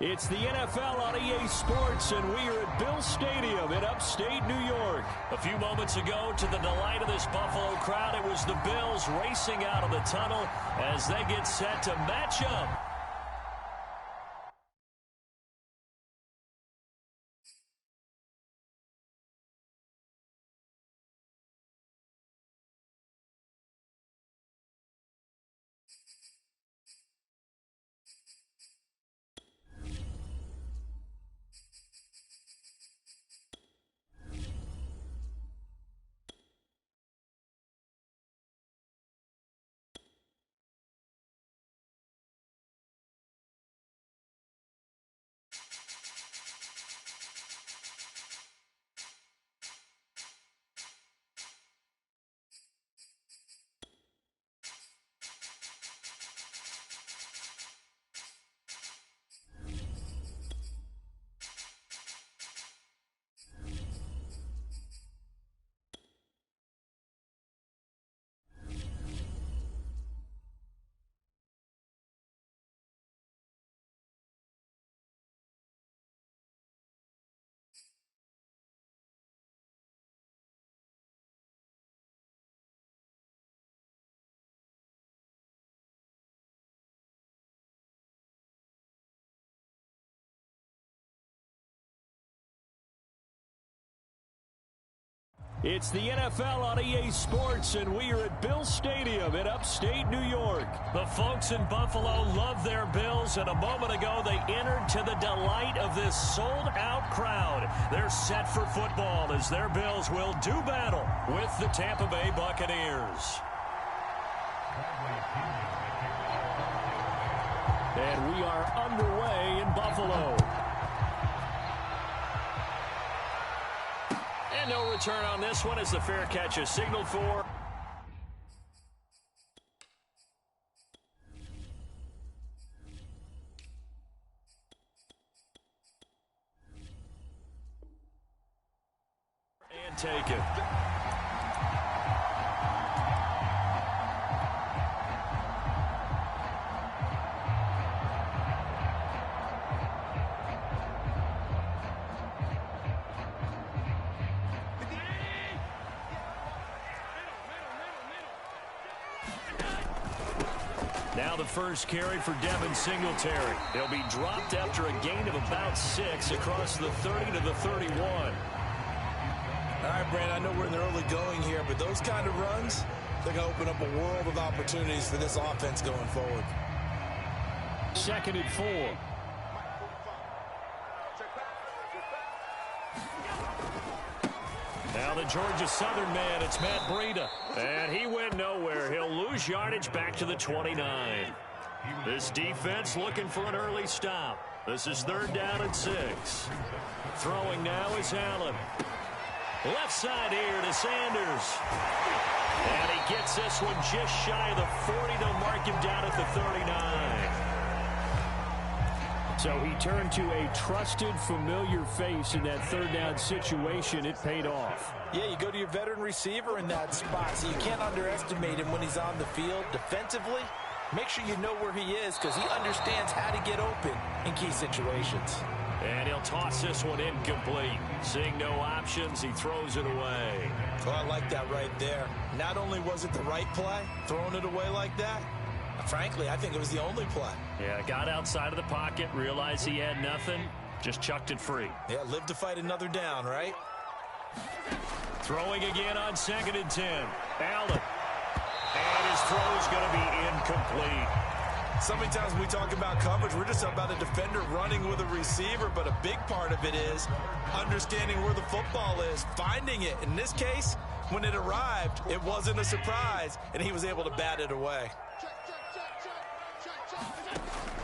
It's the NFL on EA Sports, and we are at Bill Stadium in upstate New York. A few moments ago, to the delight of this Buffalo crowd, it was the Bills racing out of the tunnel as they get set to match up. It's the NFL on EA Sports, and we are at Bill Stadium in upstate New York. The folks in Buffalo love their Bills, and a moment ago they entered to the delight of this sold-out crowd. They're set for football as their Bills will do battle with the Tampa Bay Buccaneers. And we are underway in Buffalo. And no return on this one as the fair catch is signaled for. And take it. Now the first carry for Devin Singletary. He'll be dropped after a gain of about 6 across the 30 to the 31. All right, Brand, I know we're in the early going here, but those kind of runs, they're going to open up a world of opportunities for this offense going forward. 2nd and 4. Now the Georgia Southern man, it's Matt Breida. And he went nowhere. He'll lose yardage back to the 29. This defense looking for an early stop. This is 3rd down and 6. Throwing now is Allen. Left side here to Sanders. And he gets this one just shy of the 40. They'll mark him down at the 39. So he turned to a trusted, familiar face in that 3rd down situation. It paid off. Yeah, you go to your veteran receiver in that spot, so you can't underestimate him when he's on the field. Defensively, make sure you know where he is because he understands how to get open in key situations. And he'll toss this one incomplete. Seeing no options, he throws it away. Oh, I like that right there. Not only was it the right play, throwing it away like that, frankly, I think it was the only play. Yeah, got outside of the pocket, realized he had nothing, just chucked it free. Yeah, live to fight another down, right? Throwing again on 2nd and 10. Allen. And his throw is going to be incomplete. So many times when we talk about coverage, we're just about a defender running with a receiver, but a big part of it is understanding where the football is, finding it. In this case, when it arrived, it wasn't a surprise, and he was able to bat it away.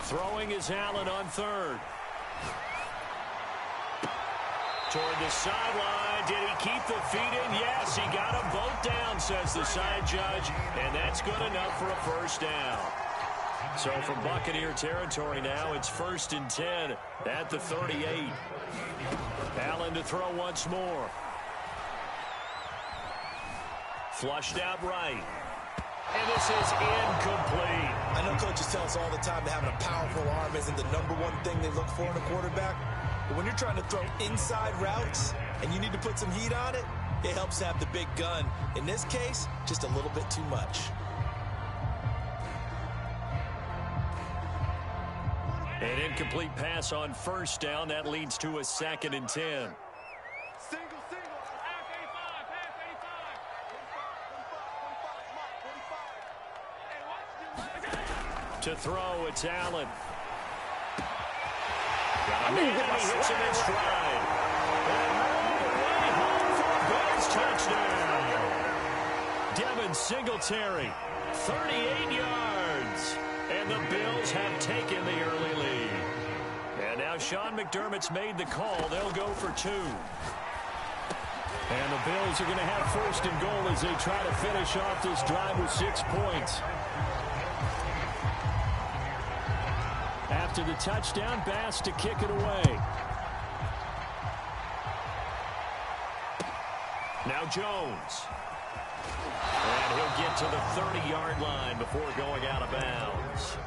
Throwing is Allen on 3rd. Toward the sideline. Did he keep the feet in? Yes, he got them both down, says the side judge. And that's good enough for a 1st down. So from Buccaneer territory now, it's 1st and 10 at the 38. Allen to throw once more. Flushed out right. And this is incomplete. I know coaches tell us all the time that having a powerful arm isn't the #1 thing they look for in a quarterback. But when you're trying to throw inside routes and you need to put some heat on it, it helps have the big gun. In this case, just a little bit too much. An incomplete pass on first down. That leads to a 2nd and 10. To throw, it's Allen. Got a man, and he hits him in stride. And all the way home for a Bucs touchdown. Devin Singletary, 38 yards. And the Bills have taken the early lead. And now Sean McDermott's made the call. They'll go for 2. And the Bills are going to have 1st and goal as they try to finish off this drive with 6 points. After the touchdown, Bass to kick it away. Now Jones. And he'll get to the 30-yard line before going out of bounds.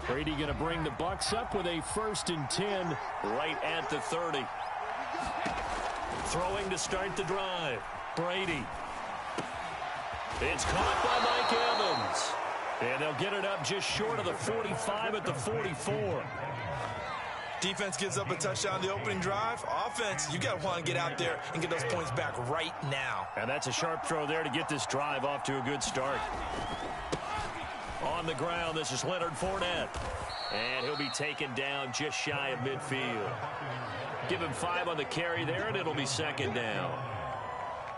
Brady going to bring the Bucs up with a 1st and 10 right at the 30. Throwing to start the drive. Brady. It's caught by Mike Evans. And they'll get it up just short of the 45 at the 44. Defense gives up a touchdown the opening drive. Offense, you got to want to get out there and get those points back right now. And that's a sharp throw there to get this drive off to a good start. On the ground, this is Leonard Fournette. And he'll be taken down just shy of midfield. Give him 5 on the carry there, and it'll be 2nd down.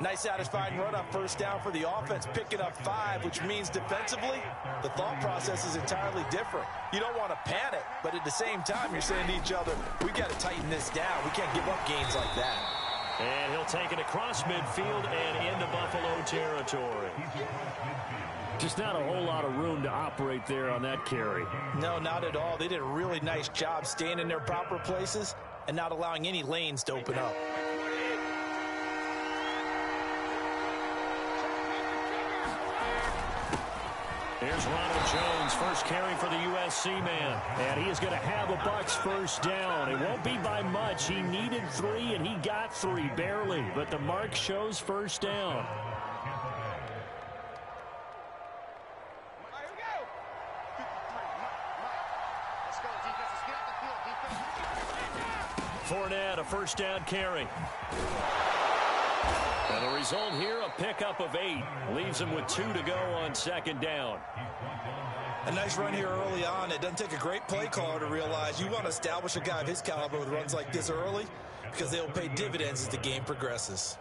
Nice satisfying run on 1st down for the offense, picking up 5, which means defensively, the thought process is entirely different. You don't want to panic, but at the same time, you're saying to each other, we got to tighten this down. We can't give up gains like that. And he'll take it across midfield and into Buffalo territory. Just not a whole lot of room to operate there on that carry. No, not at all. They did a really nice job staying in their proper places and not allowing any lanes to open up. Here's Ronald Jones, first carry for the USC man. And he is going to have a Bucs 1st down. It won't be by much. He needed 3, and he got 3, barely. But the mark shows 1st down. Fournette, a 1st down carry. And the result here, a pickup of 8. Leaves him with 2 to go on 2nd down. A nice run here early on. It doesn't take a great play caller to realize you want to establish a guy of his caliber with runs like this early because they will pay dividends as the game progresses.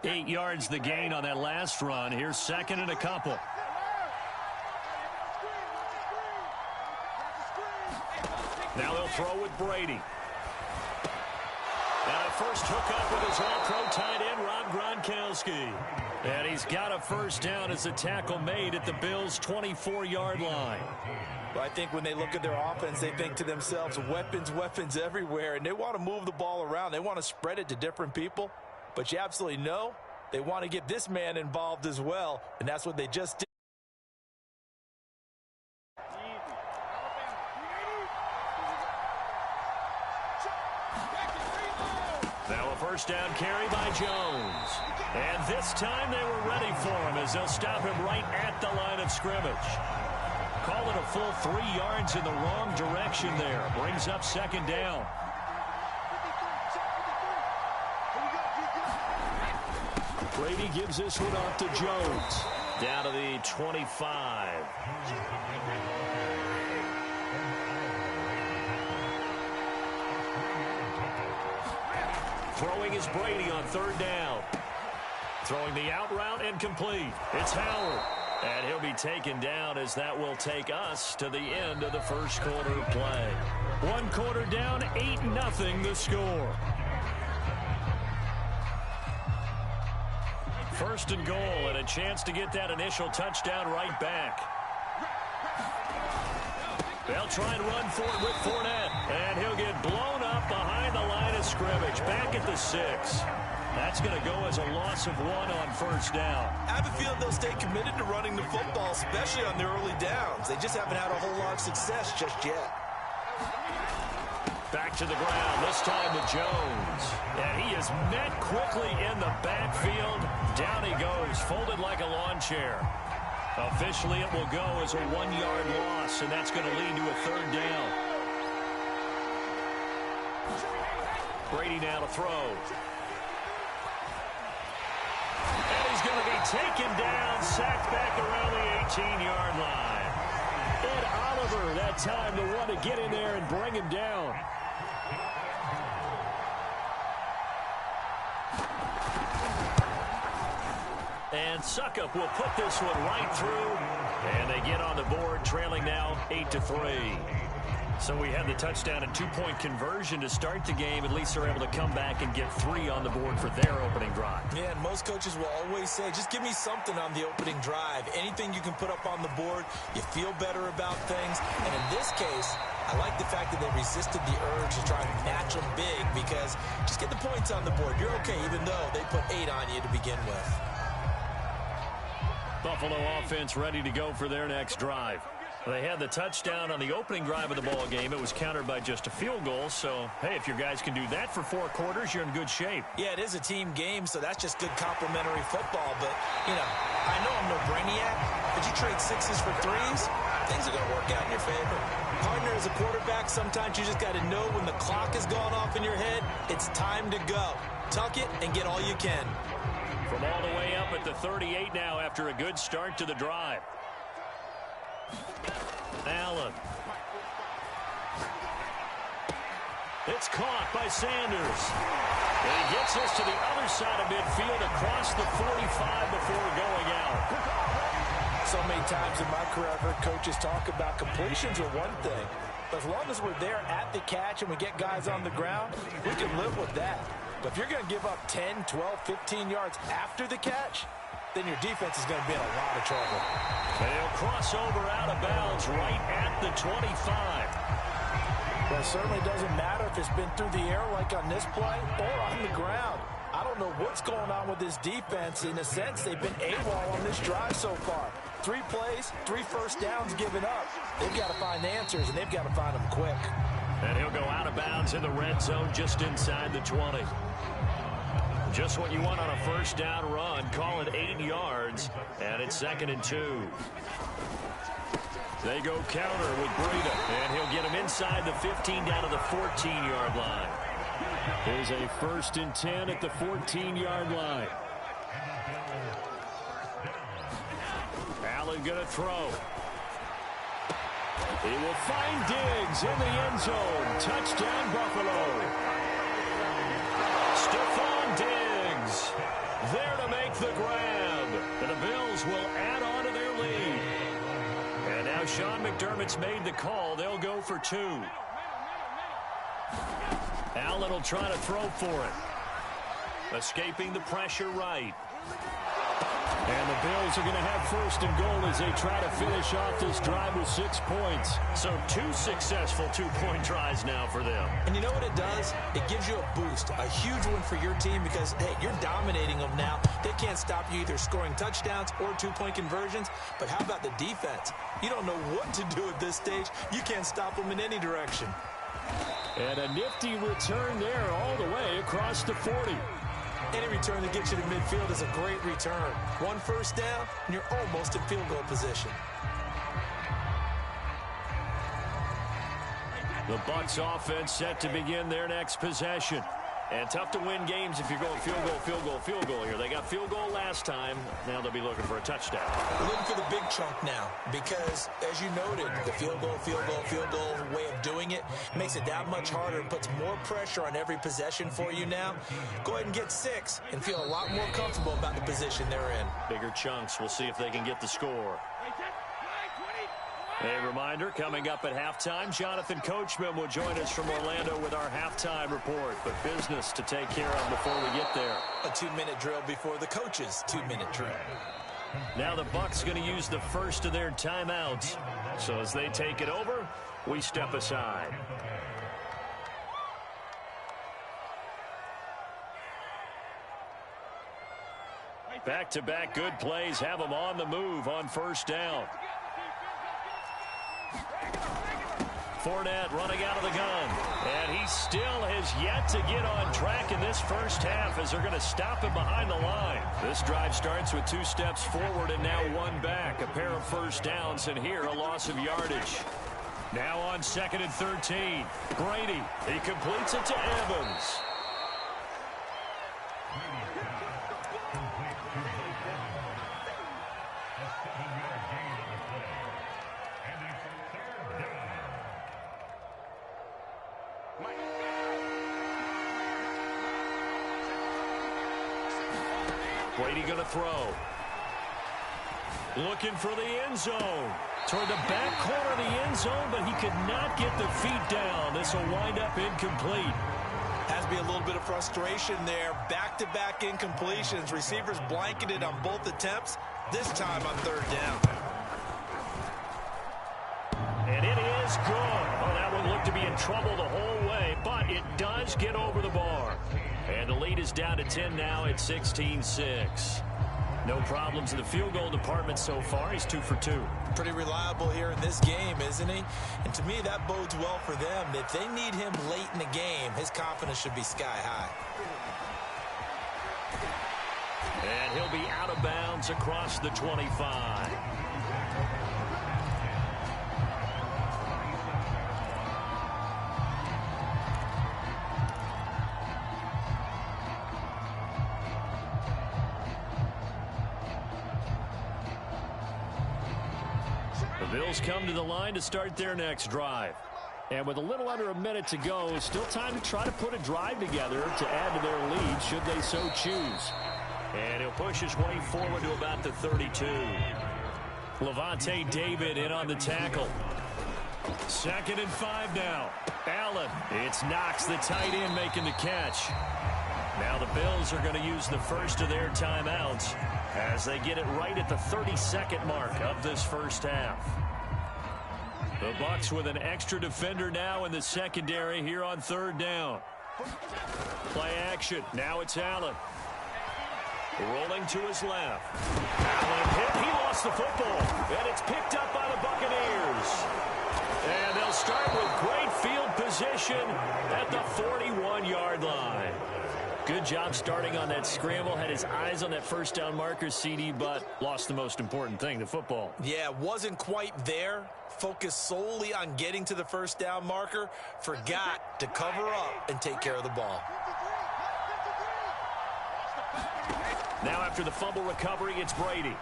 Eight yards the gain on that last run. Here's 2nd and a couple. Now they'll throw with Brady. And a first hookup with his all-pro tight end, Rob Gronkowski. And he's got a 1st down as the tackle made at the Bills' 24-yard line. Well, I think when they look at their offense, they think to themselves, weapons, weapons everywhere. And they want to move the ball around. They want to spread it to different people. But you absolutely know they want to get this man involved as well, and that's what they just did. Now a 1st down carry by Jones. And this time they were ready for him as they'll stop him right at the line of scrimmage. Call it a full 3 yards in the wrong direction there. Brings up 2nd down. Brady gives this one off to Jones. Down to the 25. Throwing is Brady on 3rd down. Throwing the out route and complete. It's Howard. And he'll be taken down as that will take us to the end of the first quarter of play. 1 quarter down, 8-0 the score. First and goal, and a chance to get that initial touchdown right back. They'll try and run for it with Fournette. And he'll get blown up behind the line of scrimmage. Back at the 6. That's going to go as a loss of 1 on first down. I have a feeling they'll stay committed to running the football, especially on the early downs. They just haven't had a whole lot of success just yet. Back to the ground, this time with Jones. And he is met quickly in the backfield. Down he goes, folded like a lawn chair. Officially, it will go as a 1-yard loss, and that's going to lead to a third down. Brady now to throw. And he's going to be taken down, sacked back around the 18-yard line. Ed Oliver, that time the one to get in there and bring him down. And Suckup will put this one right through. And they get on the board, trailing now 8-3. So we had the touchdown and 2-point conversion to start the game. At least they're able to come back and get 3 on the board for their opening drive. Yeah, and most coaches will always say, just give me something on the opening drive. Anything you can put up on the board, you feel better about things. And in this case, I like the fact that they resisted the urge to try and match them big, because just get the points on the board. You're okay, even though they put 8 on you to begin with. Buffalo offense ready to go for their next drive. They had the touchdown on the opening drive of the ball game. It was countered by just a field goal. So, hey, if your guys can do that for 4 quarters, you're in good shape. Yeah, it is a team game, so that's just good complimentary football. But, you know, I know I'm no brainiac, but you trade 6s for 3s, things are going to work out in your favor. Partner, as a quarterback, sometimes you just got to know when the clock has gone off in your head, it's time to go. Tuck it and get all you can. From all the way up at the 38 now after a good start to the drive. Allen. It's caught by Sanders. And he gets us to the other side of midfield across the 45 before going out. So many times in my career I've heard coaches talk about completions are one thing. But as long as we're there at the catch and we get guys on the ground, we can live with that. But if you're going to give up 10, 12, 15 yards after the catch, then your defense is going to be in a lot of trouble. They'll cross over out of bounds right at the 25. Well, it certainly doesn't matter if it's been through the air like on this play or on the ground. I don't know what's going on with this defense. In a sense, they've been AWOL on this drive so far. 3 plays, 3 first downs given up. They've got to find answers, and they've got to find them quick. And he'll go out of bounds in the red zone just inside the 20. Just what you want on a first down run. Call it 8 yards, and it's 2nd and 2. They go counter with Breida, and he'll get him inside the 15 down to the 14-yard line. Here's a 1st and 10 at the 14-yard line. Allen going to throw. He will find Diggs in the end zone. Touchdown, Buffalo. Stephon Diggs there to make the grab. And the Bills will add on to their lead. And now Sean McDermott's made the call. They'll go for 2. Allen will try to throw for it. Escaping the pressure right. And the Bills are going to have 1st and goal as they try to finish off this drive with 6 points. So 2 successful 2-point tries now for them. And you know what it does? It gives you a boost, a huge one for your team because, hey, you're dominating them now. They can't stop you either scoring touchdowns or 2-point conversions. But how about the defense? You don't know what to do at this stage. You can't stop them in any direction. And a nifty return there all the way across the 40. Any return that gets you to midfield is a great return. 1 first down, and you're almost in field goal position. The Bucs offense set to begin their next possession. And tough to win games if you're going field goal, field goal, field goal here. They got field goal last time. Now they'll be looking for a touchdown. We're looking for the big chunk now because, as you noted, the field goal way of doing it makes it that much harder and puts more pressure on every possession for you now. Go ahead and get 6 and feel a lot more comfortable about the position they're in. Bigger chunks. We'll see if they can get the score. A reminder, coming up at halftime, Jonathan Coachman will join us from Orlando with our halftime report. But business to take care of before we get there. A 2-minute drill before the coach's 2-minute drill. Now the Bucs going to use the first of their timeouts. So as they take it over, we step aside. Back-to-back good plays have them on the move on first down. Fournette running out of the gun. And he still has yet to get on track in this first half as they're going to stop him behind the line. This drive starts with 2 steps forward and now 1 back. A pair of first downs, and here a loss of yardage. Now on 2nd and 13. Brady. He completes it to Evans. Brady going to throw. Looking for the end zone. Toward the back corner of the end zone, but he could not get the feet down. This will wind up incomplete. Has to be a little bit of frustration there. Back-to-back incompletions. Receivers blanketed on both attempts. This time on 3rd down. And it is good. Oh, that one looked to be in trouble the whole way, but it does get over the bar. And the lead is down to 10 now at 16-6. No problems in the field goal department so far. He's 2 for 2. Pretty reliable here in this game, isn't he? And to me, that bodes well for them. If they need him late in the game, his confidence should be sky high. And he'll be out of bounds across the 25. The Bills come to the line to start their next drive. And with a little under a minute to go, still time to try to put a drive together to add to their lead should they so choose. And he'll push his way forward to about the 32. Levante David in on the tackle. 2nd and 5 now. Allen. It's Knox, the tight end, making the catch. Now the Bills are going to use the first of their timeouts as they get it right at the 32nd mark of this first half. The Bucs with an extra defender now in the secondary here on 3rd down. Play action. Now it's Allen. Rolling to his left. Allen hit. He lost the football. And it's picked up by the Buccaneers. And they'll start with great field position at the 41-yard line. Good job starting on that scramble. Had his eyes on that first down marker, CD, but lost the most important thing, the football. Yeah, wasn't quite there. Focused solely on getting to the first down marker. Forgot to cover up and take care of the ball. Now after the fumble recovery, it's Brady.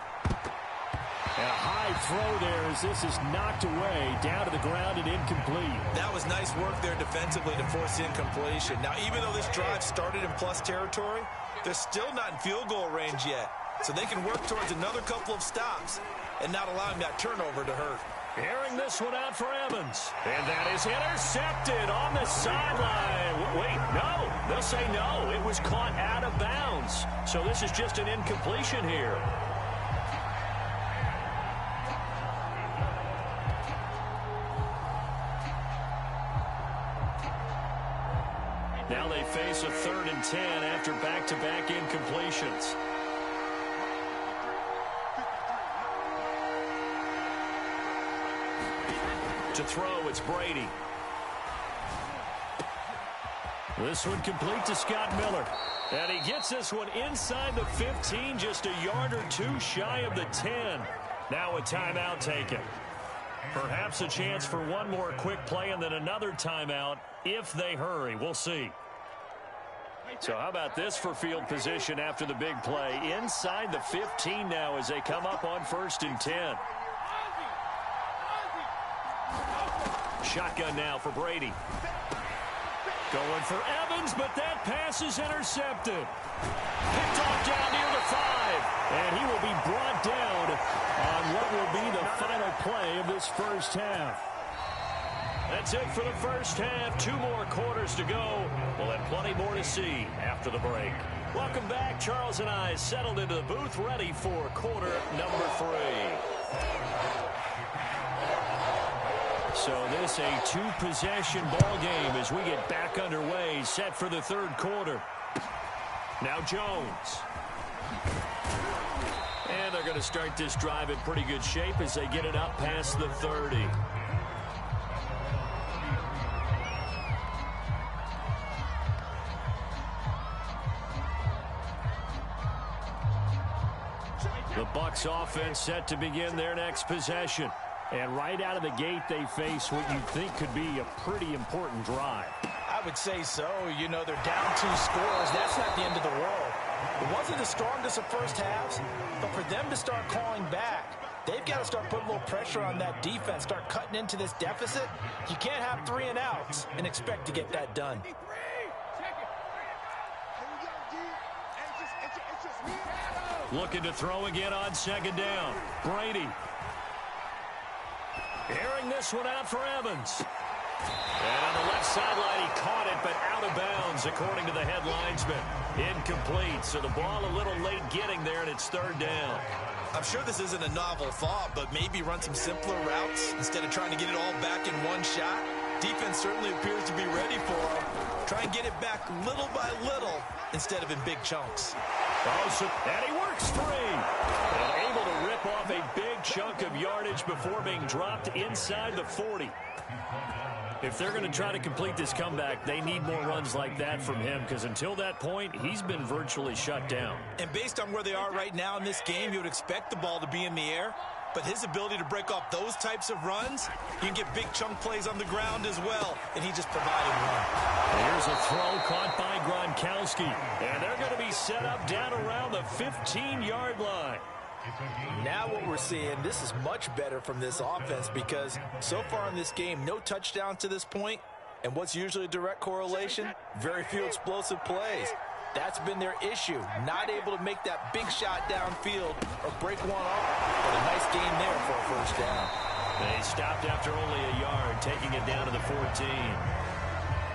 And a high throw there as this is knocked away, down to the ground and incomplete. That was nice work there defensively to force incompletion. Now, even though this drive started in plus territory, they're still not in field goal range yet. So they can work towards another couple of stops and not allowing that turnover to hurt. Airing this one out for Evans. And that is intercepted on the sideline. Wait, no. They'll say no. It was caught out of bounds. So this is just an incompletion here. Now they face a 3rd and 10 after back-to-back incompletions. To throw, it's Brady. This one complete to Scott Miller. And he gets this one inside the 15, just a yard or 2 shy of the 10. Now a timeout taken. Perhaps a chance for one more quick play and then another timeout if they hurry. We'll see. So how about this for field position after the big play? Inside the 15 now as they come up on 1st and 10. shotgun now for Brady. Going for Evans, but that pass is intercepted. Picked off down near the 5. And he will be brought down on what will be the final play of this first half. That's it for the first half. 2 more quarters to go. We'll have plenty more to see after the break. Welcome back. Charles and I settled into the booth, ready for quarter number 3. So this a 2-possession ball game as we get back underway, set for the 3rd quarter. Now Jones. And they're going to start this drive in pretty good shape as they get it up past the 30. The Bucs offense set to begin their next possession. And right out of the gate, they face what you think could be a pretty important drive. I would say so. You know, they're down 2 scores. That's not the end of the world. It wasn't the strongest of first halves, but for them to start calling back, they've got to start putting a little pressure on that defense, start cutting into this deficit. You can't have 3 and outs and expect to get that done. Looking to throw again on 2nd down. Brady. Airing this one out for Evans. And on the left sideline, he caught it, but out of bounds, according to the head linesman. Incomplete, so the ball a little late getting there, and it's 3rd down. I'm sure this isn't a novel thought, but maybe run some simpler routes instead of trying to get it all back in one shot. Defense certainly appears to be ready for him. Try and get it back little by little instead of in big chunks. And he works free. And able to rip off a big chunk of yardage before being dropped inside the 40. If they're going to try to complete this comeback, they need more runs like that from him, because until that point, he's been virtually shut down. And based on where they are right now in this game, you would expect the ball to be in the air. But his ability to break off those types of runs, you can get big chunk plays on the ground as well, and he just provided one. Here's a throw caught by Gronkowski, and they're going to be set up down around the 15-yard line. Now what we're seeing, this is much better from this offense, because so far in this game, no touchdowns to this point, and what's usually a direct correlation? Very few explosive plays. That's been their issue, not able to make that big shot downfield or break one off. But a nice game there for a first down. They stopped after only a yard, taking it down to the 14.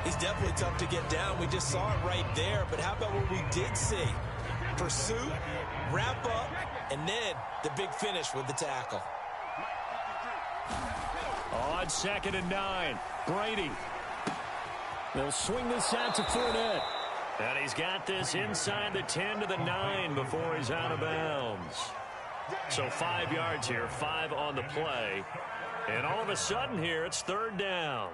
He's definitely tough to get down. We just saw it right there. But how about what we did see? Pursuit, wrap up, and then the big finish with the tackle. On 2nd and 9, Brady. They'll swing this out to Fournette. And he's got this inside the 10 to the 9 before he's out of bounds. So 5 yards here, 5 on the play. And all of a sudden here, it's 3rd down.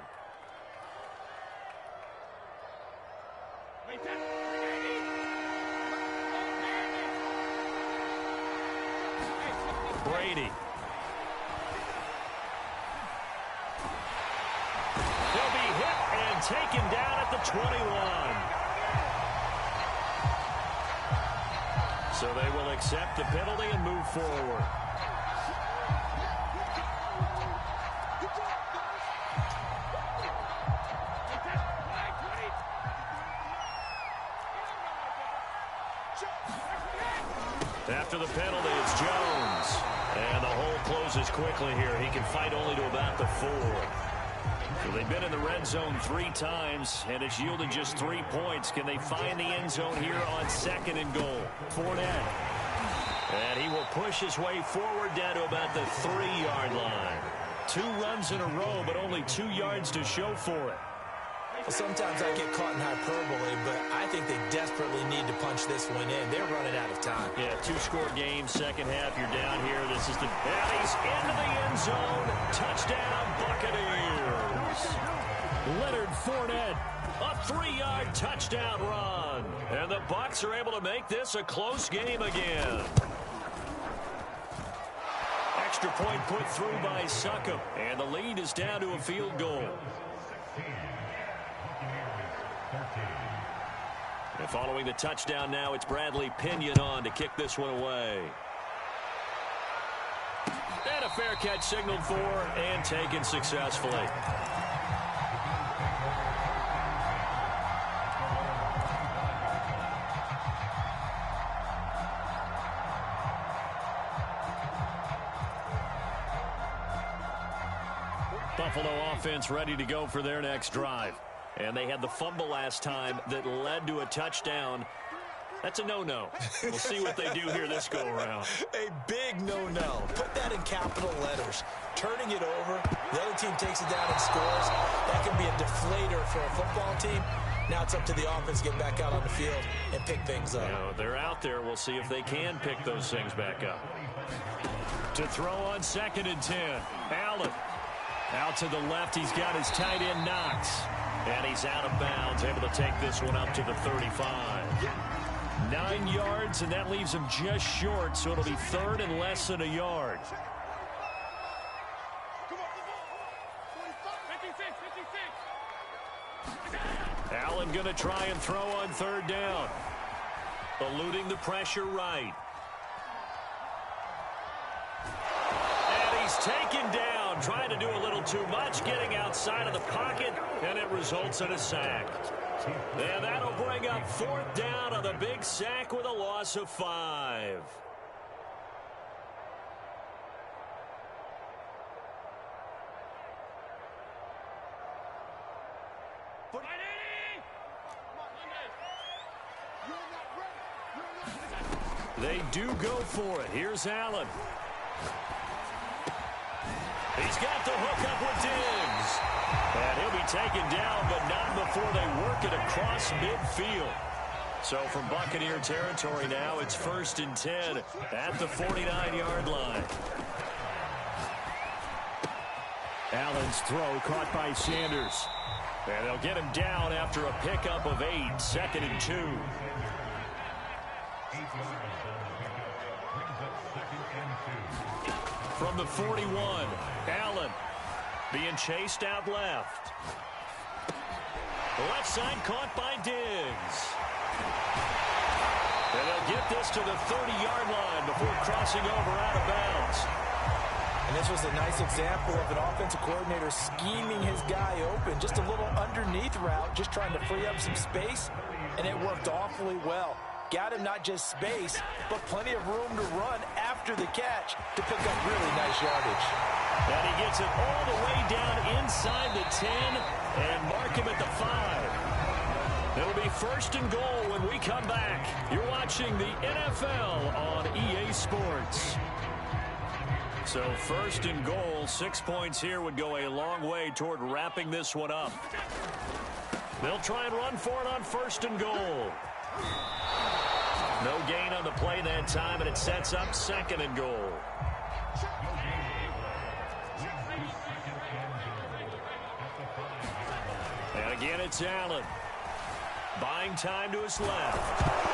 Brady. He'll be hit and taken down at the 21. So they will accept the penalty and move forward. After the penalty, it's Jones. And the hole closes quickly here. He can fight only to about the 4. So they've been in the red zone 3 times, and it's yielded just 3 points. Can they find the end zone here on 2nd and goal? Fournette. And he will push his way forward down to about the 3-yard line. 2 runs in a row, but only 2 yards to show for it. Well, sometimes I get caught in hyperbole, but I think they desperately need to punch this one in. They're running out of time. Yeah, 2-score game, second half. You're down here. This is the... And he's into the end zone. Touchdown, Buccaneers. Leonard Fournette, a 3-yard touchdown run. And the Bucs are able to make this a close game again. Extra point put through by Succop. And the lead is down to a field goal. And following the touchdown now, it's Bradley Pinion on to kick this one away. And a fair catch signaled for and taken successfully. Buffalo offense ready to go for their next drive. And they had the fumble last time that led to a touchdown. That's a no-no. We'll see what they do here this go-around. A big no-no. Put that in capital letters. Turning it over, the other team takes it down and scores. That can be a deflator for a football team. Now it's up to the offense to get back out on the field and pick things up. They're out there. We'll see if they can pick those things back up. To throw on 2nd and 10. Allen. Out to the left. He's got his tight end Knox. And he's out of bounds. Able to take this one up to the 35. 9 yards, and that leaves him just short. So it'll be 3rd and less than a yard. Allen going to try and throw on 3rd down. Eluding the pressure right. And he's taken down. Trying to do a little too much. Getting outside of the pocket. And it results in a sack. And that'll bring up 4th down on the big sack with a loss of 5. They do go for it. Here's Allen. He's got the hook up with Diggs. And he'll be taken down, but not before they work it across midfield. So from Buccaneer territory now, it's 1st and 10 at the 49-yard line. Allen's throw caught by Sanders. And they'll get him down after a pickup of 8, 2nd and 2. From the 41, Allen being chased out left. The left side caught by Diggs. And they'll get this to the 30-yard line before crossing over out of bounds. And this was a nice example of an offensive coordinator scheming his guy open. Just a little underneath route, just trying to free up some space, and it worked awfully well. Got him not just space, but plenty of room to run after the catch to pick up really nice yardage. And he gets it all the way down inside the 10 and mark him at the 5. It'll be 1st and goal when we come back. You're watching the NFL on EA Sports. So 1st and goal, 6 points here would go a long way toward wrapping this one up. They'll try and run for it on 1st and goal. No gain on the play that time, and it sets up 2nd and goal. And again, it's Allen. Buying time to his left.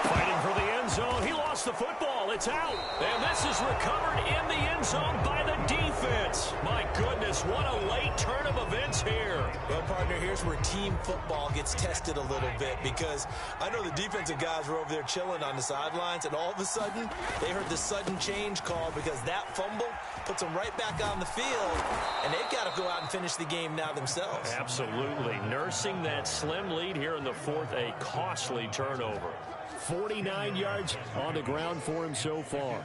Fighting for the end zone. He lost the football. It's out. And this is recovered in the end zone by the defense. My goodness, what a late turn of events here. Well, partner, here's where team football gets tested a little bit, because I know the defensive guys were over there chilling on the sidelines, and all of a sudden, they heard the sudden change call because that fumble puts them right back on the field, and they've got to go out and finish the game now themselves. Absolutely. Nursing that slim lead here in the 4th, a costly turnover. 49 yards on the ground for him so far.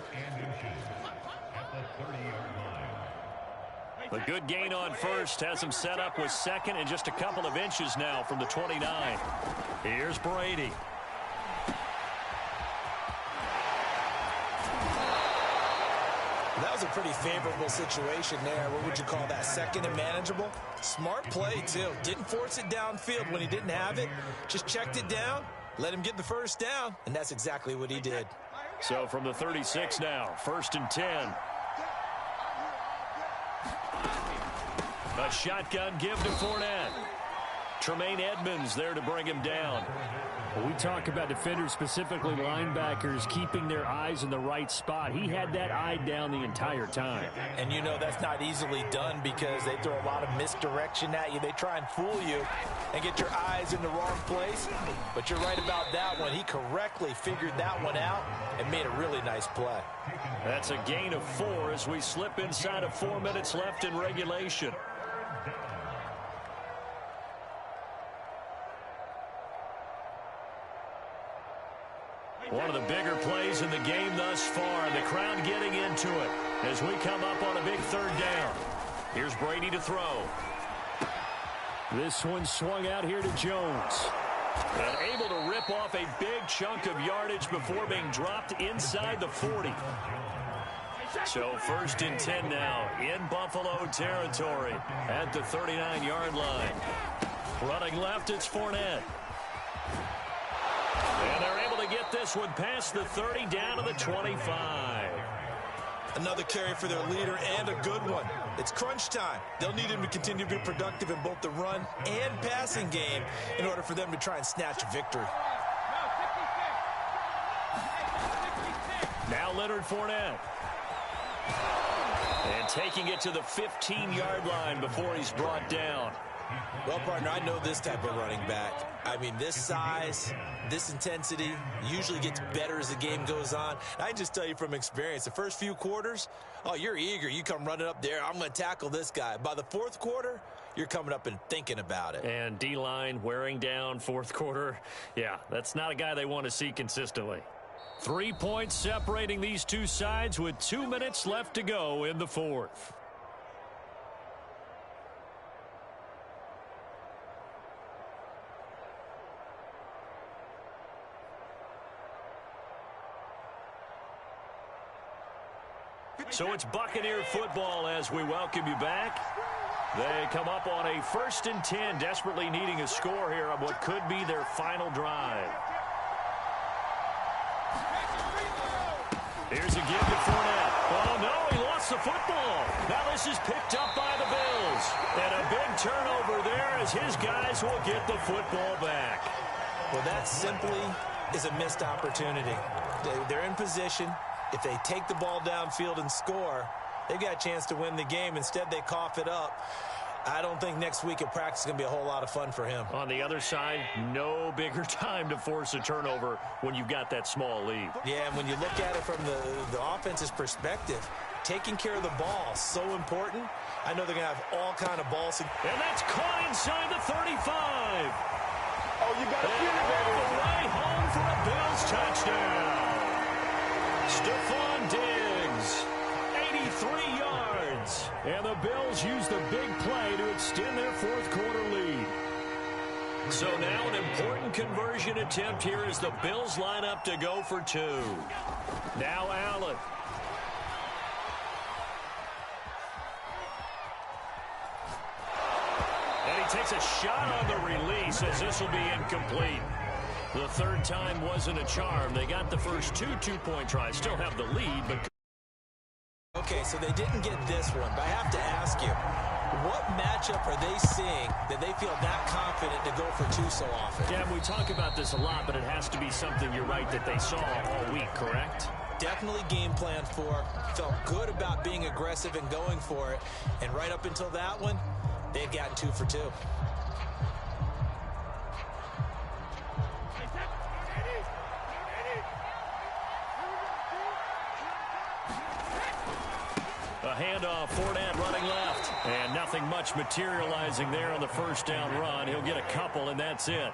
A good gain on 1st has him set up with 2nd and just a couple of inches now from the 29. Here's Brady. That was a pretty favorable situation there. What would you call that? 2nd and manageable? Smart play, too. Didn't force it downfield when he didn't have it. Just checked it down, let him get the 1st down, and that's exactly what he did. So from the 36 now, 1st and 10. A shotgun give to Fournette. Tremaine Edmonds there to bring him down. Well, we talk about defenders, specifically linebackers, keeping their eyes in the right spot. He had that eye down the entire time. And you know that's not easily done because they throw a lot of misdirection at you. They try and fool you and get your eyes in the wrong place. But you're right about that one. He correctly figured that one out and made a really nice play. That's a gain of 4 as we slip inside of 4 minutes left in regulation. One of the bigger plays in the game thus far. The crowd getting into it as we come up on a big 3rd down. Here's Brady to throw. This one swung out here to Jones. And able to rip off a big chunk of yardage before being dropped inside the 40. So 1st and 10 now in Buffalo territory at the 39-yard line. Running left, it's Fournette. And they're able to get this one past the 30 down to the 25. Another carry for their leader and a good one. It's crunch time. They'll need him to continue to be productive in both the run and passing game in order for them to try and snatch a victory. Now Leonard Fournette. And taking it to the 15-yard line before he's brought down. Well, partner, I know this type of running back. I mean, this size, this intensity usually gets better as the game goes on. I can just tell you from experience, the first few quarters, oh, you're eager. You come running up there, I'm going to tackle this guy. By the 4th quarter, you're coming up and thinking about it. And D-line wearing down 4th quarter. Yeah, that's not a guy they want to see consistently. 3 points separating these two sides with 2 minutes left to go in the 4th. So it's Buccaneer football as we welcome you back. They come up on a 1st and 10, desperately needing a score here on what could be their final drive. Here's a give to Fournette. Oh, no, he lost the football. Now this is picked up by the Bills. And a big turnover there as his guys will get the football back. Well, that simply is a missed opportunity. They're in position. If they take the ball downfield and score, they've got a chance to win the game. Instead, they cough it up. I don't think next week at practice is going to be a whole lot of fun for him. On the other side, no bigger time to force a turnover when you've got that small lead. Yeah, and when you look at it from the offense's perspective, taking care of the ball is so important. I know they're going to have all kind of balls. And that's caught inside the 35. Oh, you got to feel it, baby. All the way home for a Bills touchdown. Stephon Diggs, 83 yards. And the Bills use the big play to extend their 4th quarter lead. So now an important conversion attempt here as the Bills line up to go for 2. Now Allen. And he takes a shot on the release as this will be incomplete. The 3rd time wasn't a charm. They got the first 2 two-point tries. Still have the lead, but... Okay, so they didn't get this one, but I have to ask you, what matchup are they seeing that they feel that confident to go for 2 so often? Yeah, we talk about this a lot, but it has to be something, you're right, that they saw all week, correct? Definitely game planned for, felt good about being aggressive and going for it, and right up until that one, they had gotten 2 for 2. A handoff, Fournette running left. And nothing much materializing there on the 1st down run. He'll get a couple, and that's it.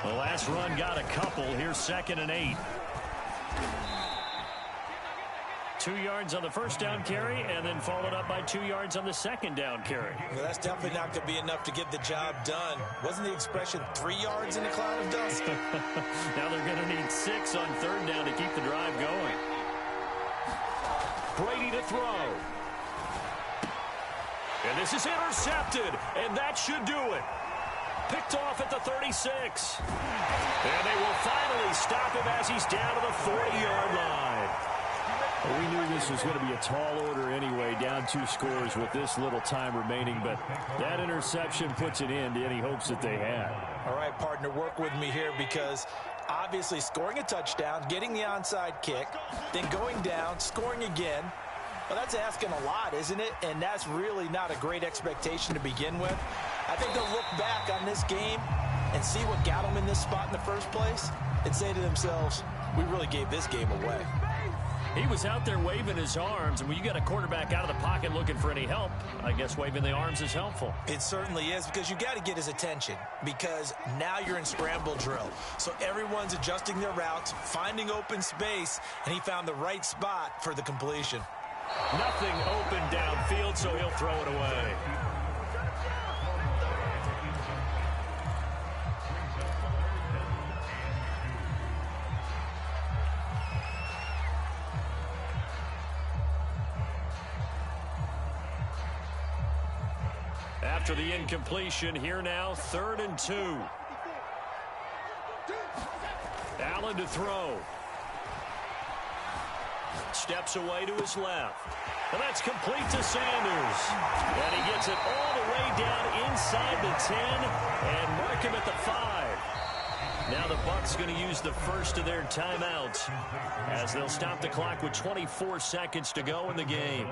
The last run got a couple. Here's 2nd and 8. 2 yards on the 1st down carry, and then followed up by 2 yards on the 2nd down carry. Well, that's definitely not going to be enough to get the job done. Wasn't the expression 3 yards in a cloud of dust? Now they're going to need 6 on 3rd down to keep the drive going. Brady to throw. And this is intercepted, and that should do it. Picked off at the 36. And they will finally stop him as he's down to the 40-yard line. Well, we knew this was going to be a tall order anyway, down 2 scores with this little time remaining, but that interception puts an end to any hopes that they had. All right, partner, work with me here because obviously scoring a touchdown, getting the onside kick, then going down, scoring again. Well, that's asking a lot, isn't it? And that's really not a great expectation to begin with. I think they'll look back on this game and see what got them in this spot in the first place and say to themselves, we really gave this game away. He was out there waving his arms, and when you got a quarterback out of the pocket looking for any help, I guess waving the arms is helpful. It certainly is, because you got to get his attention, because now you're in scramble drill. So everyone's adjusting their routes, finding open space, and he found the right spot for the completion. Nothing open downfield, so he'll throw it away. After the incompletion, here now, 3rd and 2. Allen to throw. Steps away to his left. And that's complete to Sanders. And he gets it all the way down inside the 10 and mark him at the 5. Now the Bucs going to use the first of their timeouts as they'll stop the clock with 24 seconds to go in the game.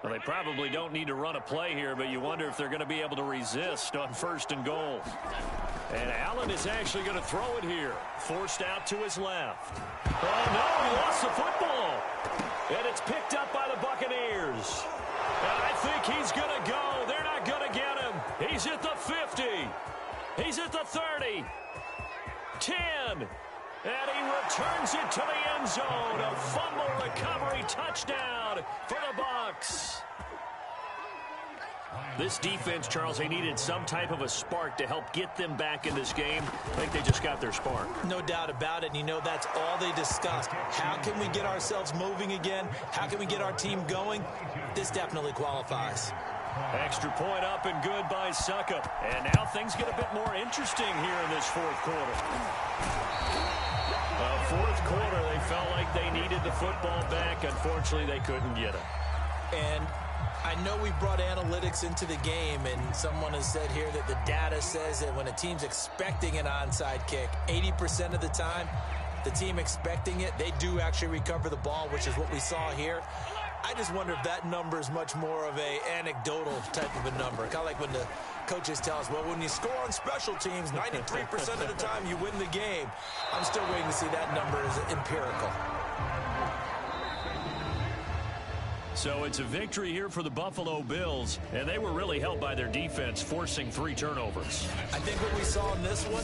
Well, they probably don't need to run a play here, but you wonder if they're going to be able to resist on 1st and goal. And Allen is actually going to throw it here. Forced out to his left. Oh, no, he lost the football. And it's picked up by the Buccaneers. And I think he's going to go. They're not going to get him. He's at the 50. He's at the 30. 10. And he returns it to the end zone. A fumble recovery touchdown for the Bucs. This defense, Charles, they needed some type of a spark to help get them back in this game. I think they just got their spark. No doubt about it. And you know that's all they discussed. How can we get ourselves moving again? How can we get our team going? This definitely qualifies. Extra point up and good by Suckup. And now things get a bit more interesting here in this 4th quarter. 4th quarter, they felt like they needed the football back. Unfortunately, they couldn't get it. And I know we brought analytics into the game, and someone has said here that the data says that when a team's expecting an onside kick, 80% of the time, the team expecting it, they do actually recover the ball, which is what we saw here. I just wonder if that number is much more of a anecdotal type of a number. Kind of like when the coaches tell us, well, when you score on special teams, 93% of the time you win the game. I'm still waiting to see that number as empirical. So it's a victory here for the Buffalo Bills, and they were really helped by their defense, forcing 3 turnovers. I think what we saw in this one,